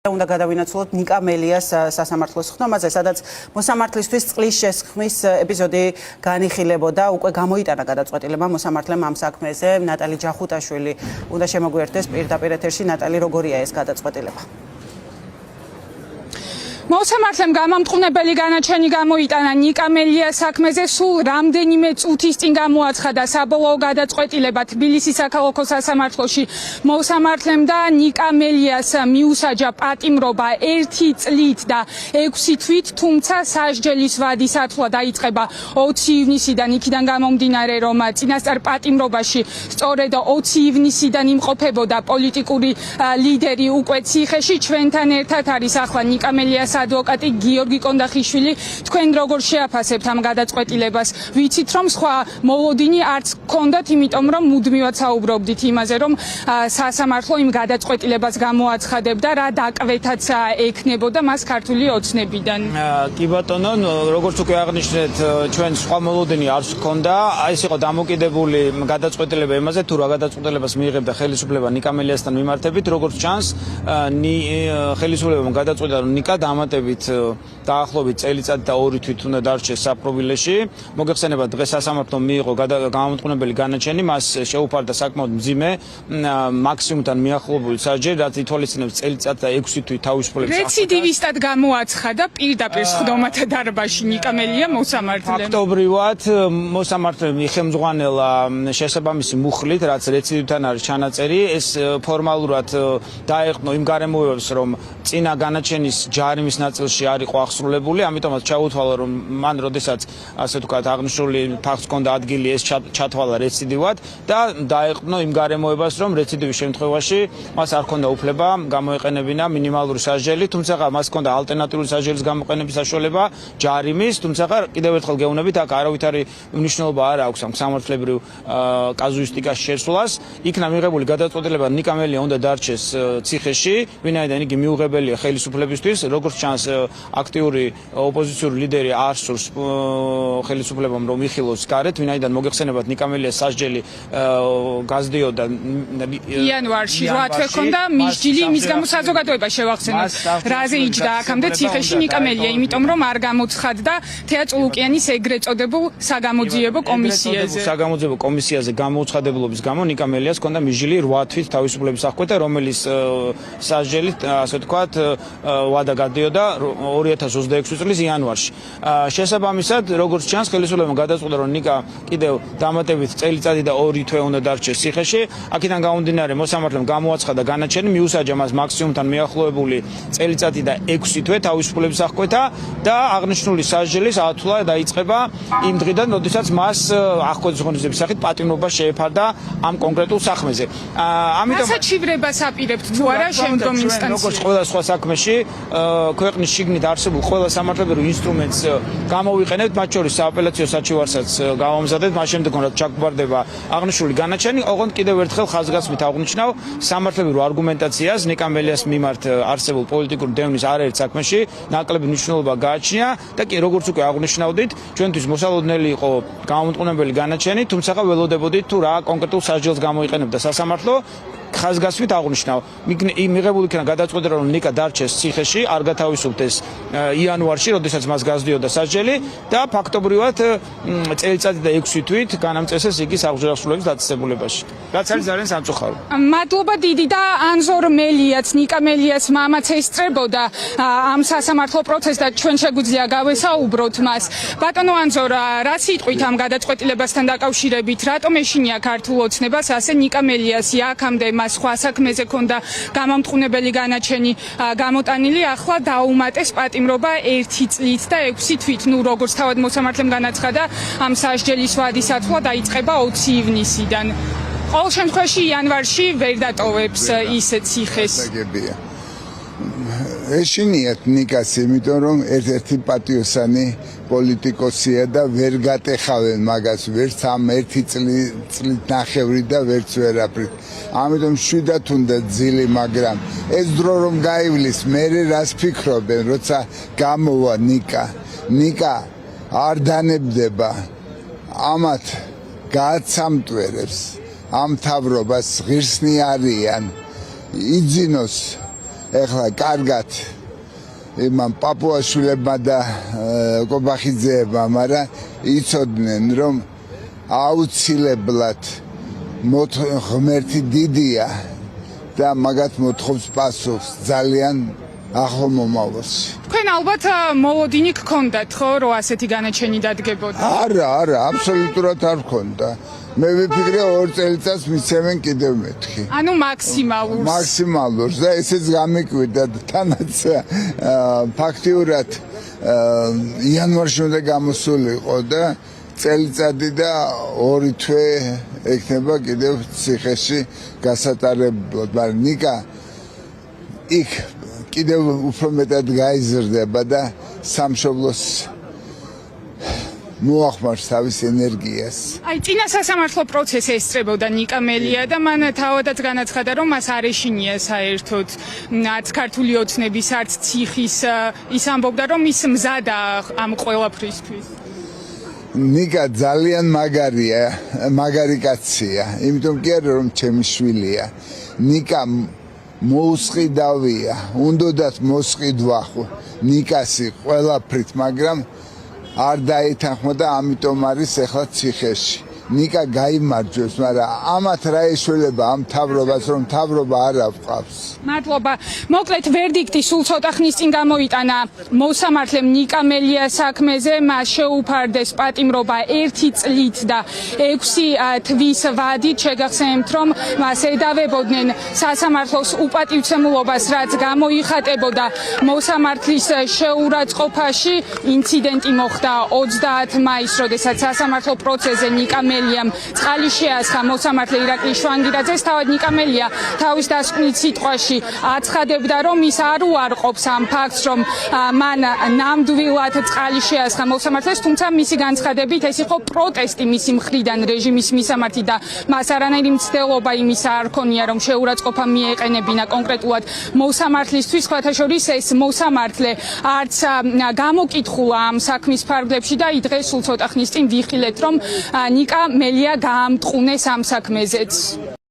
უნდა გადავინაცვლოთ ნიკა მელიას სასამართლოს ხდომაზე, სადაც მოსამართლისთვის წყლის შესხმის ეპიზოდი განიხილებოდა. უკვე გამოიტანა გადაწყვეტილება მოსამართლემ ამ საქმეზე. ნატალი ჯახუტაშვილი უნდა შემოგვიერთდეს პირდაპირ ეთერში. ნატალი, როგორია ეს გადაწყვეტილება? მოსამართლემ გამამტყუნებელი განაჩენი გამოიტანა ნიკა მელიას საქმეზე. სულ რამდენიმე წუთის წინ გამოაცხადა საბოლოო გადაწყვეტილება თბილისის საქალაქო სასამართლოში. მოსამართლემ და ნიკა მელიას მიუსაჯა პატიმრობა 1 წლით და 6 თვით, თუმცა სასჯელის ვადის ათვლა დაიწყება 20 ივნისიდან, იქიდან გამომდინარე, რომ წინასწარ პატიმრობაში სწორედ 20 ივნისიდან იმყოფებოდა პოლიტიკური ლიდერი უკვე ციხეში. ჩვენთან ერთად არის ახლა ნიკა მელიას ადვოკატი გიორგი კონდახიშვილი. თქვენ როგორ შეაფასებთ ამ გადაწყვეტილებას? ვიცით, რომ სხვა მოლოდინი არც გქონდათ, იმიტომ რომ მუდმივად საუბრობდით იმაზე, რომ სასამართლო იმ გადაწყვეტილებას გამოაცხადებდა, რა დაკვეთაც ექნებოდა მას ქართული ოცნებიდან. კი ბატონო, როგორც უკვე აღნიშნეთ, ჩვენ სხვა მოლოდინი არც გქონდა. ეს იყო დამოკიდებული გადაწყვეტილება იმაზე, თუ რა გადაწყვეტილებას მიიღებდა ხელისუფლება ნიკა მელიასთან მიმართებით. როგორც ჩანს, ხელისუფლებამ გადაწყვეტა, რომ ნიკა დაახლოებით წელიწადი და 2 თვით უნდა დარჩეს საპრობილეში. მოგეხსენებათ, დღეს სასამართლომ მიიღო გამამტყუნებელი განაჩენი, მას შეუფარდა საკმაოდ მძიმე მაქსიმუმთან მიახლოებული სასჯელი, რაც ითვალისწინებს წელიწადს და 6 თვით თავისუფლების რეციდივისტად გამოაცხადა პირდაპირ სხდომათა დარბაზში ნიკა მელია მოსამართლემ. ფაქტობრივად მოსამართლემ იხელმძღვანელა შესაბამისი მუხლით, რაც რეციდივთან არის ჩანაწერი. ეს ფორმალურად დაეყნო იმ გარემოებებს, რომ წინა განაჩენის ჯარიმის ნაწილში არ იყო აღსრულებული, ამიტომაც ჩაუთვალა, რომ მან როდესაც ასე ვთქვათ აღნიშნული ფაქტს ჰქონდა ადგილი, ეს ჩათვალა რეციდივად და დაეყნო იმ გარემოებას, რომ რეციდივის შემთხვევაში მას არ ჰქონდა უფლება გამოეყენებინა მინიმალური სასჯელი, თუმცა მას ჰქონდა ალტერნატიული სასჯელის გამოყენების საშუალება ჯარიმის, თუმცა კიდევ ერთხელ გეუბნებით, აქ არავითარი მნიშვნელობა არ აქვს ამ სამართლებრივ კაზუისტიკაში შესვლას. იქნა მიღებული გადაწყვეტილება, ნიკა მელია უნდა დარჩეს ციხეში, ვინაიდან იგი მიუღებელია ხელისუფლებისთვის. როგორც ჩანს, აქტიური ოპოზიციური ლიდერი არ სურს ხელისუფლებამ რომ იხილოს გარეთ, ვინაიდან მოგეხსენებათ, ნიკა მელიას სასჯელი გაზრდიოდა იანვარში 8 თვე ჰქონდა მისჯილი, იმის გამო საზოგადოება შევახსენოთ, რაზე იჯდა აქამდე ციხეში ნიკა მელია, იმიტომ რომ არ გამოცხადდა თეატ ლუკიანის ეგრეთ წოდებულ საგამოძიებო კომისიაზე. საგამოძიებო კომისიაზე გამოუცხადებულობის გამო ნიკა მელიას ჰქონდა მისჯილი 8 თვით თავისუფლების აღკვეთა, რომელიც სასჯელი, ასე ვთქვათ, ვადა გადიოდა 2026 წლის იანვარში. შესაბამისად, როგორც ჩანს, ხელისუფლებამ გადაწყვეტა, რომ ნიკა კიდევ დამატებით წელიწადი და 2 თვე უნდა დარჩეს ციხეში. აქედან გამომდინარე, მოსამართლემ გამოაცხადა განაჩენი, მიუსაჯა მას მაქსიმუმთან მიახლოებული წელიწადი და 6 თვე თავისუფლების აღკვეთა და აღნიშნული სასჯელის ათვლა დაიწყება იმ დღიდან, როდესაც მას აღკვეთის ღონისძიების სახით პატიმრობა შეეფარდა ამ კონკრეტულ საქმეზე. ამიტომ ასაჩივრებას აპირებთ თუ არა შემდგომ ინსტანციებში? როგორც ყველა სხვა საქმეში, ქვეყნის შიგნით არსებულ ყველა სამართლებრივ ინსტრუმენტს გამოვიყენებთ, მათ შორის სააპელაციო საჩივარსაც გავამზადებთ, მას შემდეგ რაც ჩაგვარდება აღნიშნული განაჩენი. ოღონდ კიდევ ერთხელ ხაზგასმით აღნიშნავ სამართლებრივ არგუმენტაციას ნიკა მელიას მიმართ არსებულ პოლიტიკური დევნის არაერთ საქმეში ნაკლები მნიშვნელობა გააჩნია და კი როგორც უკვე აღნიშნავდით, ჩვენთვის მოსალოდნელი იყო გამამტყუნებელი განაჩენი, თუმცა ველოდებოდით თუ რა კონკრეტულ სასჯელს გამოიყენებდა სასამართლო. ხაზგასმით აღნიშნავ, მიღებული იქნა გადაწყვეტილება, რომ ნიკა დარჩეს ციხეში, არ გათავისუფლდეს იანვარში, როდესაც მას გაზრდიოდა სასჯელი და ფაქტობრივად წელიწადი და 6 თვით განამწესეს იგი საღვთო დაწესებულებაში. რაც არის ძალიან სამწუხარო. მადლობა დიდი და ანზორ მელიაც, ნიკა მელიას მამაც ესწრებოდა ამ სასამართლო პროცესს და ჩვენ შეგვიძლია გავესაუბროთ მას. ბატონო ანზორ, რა სიტყვით ამ გადაწყვეტილებასთან დაკავშირებით, რატომ ეშინია ქართულ ოცნებას ასე ნიკა მელიას აქამდე მას სხვა საქმეზე ქონდა გამამტყუნებელი განაჩენი გამოტანილი, ახლა დაუმატეს პატიმრობა 1 წლით და 6 თვით. ნუ როგორც თავად მოსამართლემ განაცხადა, ამ სასჯელის ვადის ათვლა დაიწყება 20 ივნისიდან. ყოველ შემთხვევაში იანვარში ვერ დატოვებს ის ციხეს. ეშინიათ ნიკას, იმიტომ რომ ერთ-ერთი პატიოსანი პოლიტიკოსია და ვერ გატეხავენ მაგას, ვერც ამ 1 წლით ნახევრი და ვერც ვერაფრით. ამიტომ შვიდათ უნდა ძილი, მაგრამ ეს დრო რომ გაივლის, მერე რას ფიქრობენ, როცა გამოვა ნიკა არ დანებდება, ამათ გააცამტვერებს, ამ თავრობას ღირსნი არიან, იძინოს ეხლა კარგად იმან პაპუაშვილებმა და კობახიძეებმა, მაგრამ იცოდნენ, რომ აუცილებლად ღმერთი დიდია და მაგათ მოთხოვს პასუხს ძალიან ახლო მომავალში. თქვენ ალბათ მოლოდინი გქონდათ ხო, რომ ასეთი განაჩენი დადგებოდა? არა, აბსოლუტურად არ გქონდა. მე ვიფიქრე 2 წელიწადს მიცემენ კიდევ მეთქი. ანუ მაქსიმალურს. მაქსიმალურს და ესეც გამიკვირდა თანაც ფაქტიურად იანვარში უნდა გამოსულიყო და წელიწადი და 2 თვე ექნება კიდევ ციხეში გასატარებლად, მაგრამ ნიკა იქ კიდევ უფრო მეტად გაიზრდება და სამშობლოს მოახმარს თავის ენერგიას. აი, წინა სასამართლო პროცესი ესწრებოდა ნიკა მელია და მან თავადაც განაცხადა, რომ მას არ ეშინია საერთოდ არც ქართული ოცნების, არც ციხის. ის ამბობდა, რომ ის მზადაა ამ ყველაფრისთვის. ნიკა ძალიან მაგარი კაცია, იმიტომ კი არა რომ ჩემი შვილია. ნიკა მოუსყიდავია, უნდათ მოსყიდვა ნიკასი ყველაფრით, მაგრამ არ დაეთანხმა და ამიტომ არის ახლა ციხეში. ნიკა გაიმარჯვებს, მაგრამ ამათ რა ეშველება ამ მთავრობას, რომ მთავრობა არ აღყავს. მადლობა. მოკლედ ვერდიქტი სულ ცოტა ხნის წინ გამოიტანა მოსამართლემ ნიკა მელიას საქმეზე, მას შეუფარდეს პატიმრობა 1 წლით და 6 თვის ვადით. შეგახსენებთ, რომ მას ედავებოდნენ სასამართლოს უპატივცემულობას, რაც გამოიხატებოდა მოსამართლის შეურაცხყოფაში. ინციდენტი მოხდა 30 მაისს, როდესაც სასამართლო პროცესზე ნიკა მელიამ წყალი შეასხა მოსამართლე ირაკლი შვანგირაძეს. თავად ნიკა მელია თავის დასკვნით სიტყვაში აცხადებდა, რომ ის არ უარყოფს ამ ფაქტს, რომ მან ნამდვილად წყალი შეასხა მოსამართლეს, თუმცა მისი განცხადებით ეს იყო პროტესტი მისი მხრიდან რეჟიმის მისამართი და მას არანაირი მცდელობა იმისა არ ქონია, რომ შეურაცხყოფა მიეყენებინა კონკრეტულად მოსამართლისთვის. სხვათა შორის ეს მოსამართლე არც გამოკითხულა ამ საქმის ფარგლებში და დღეს სულ ცოტა ხნის წინ ვიხილეთ, რომ ნიკა მელია გაამტყუნეს ამ საქმეზეც.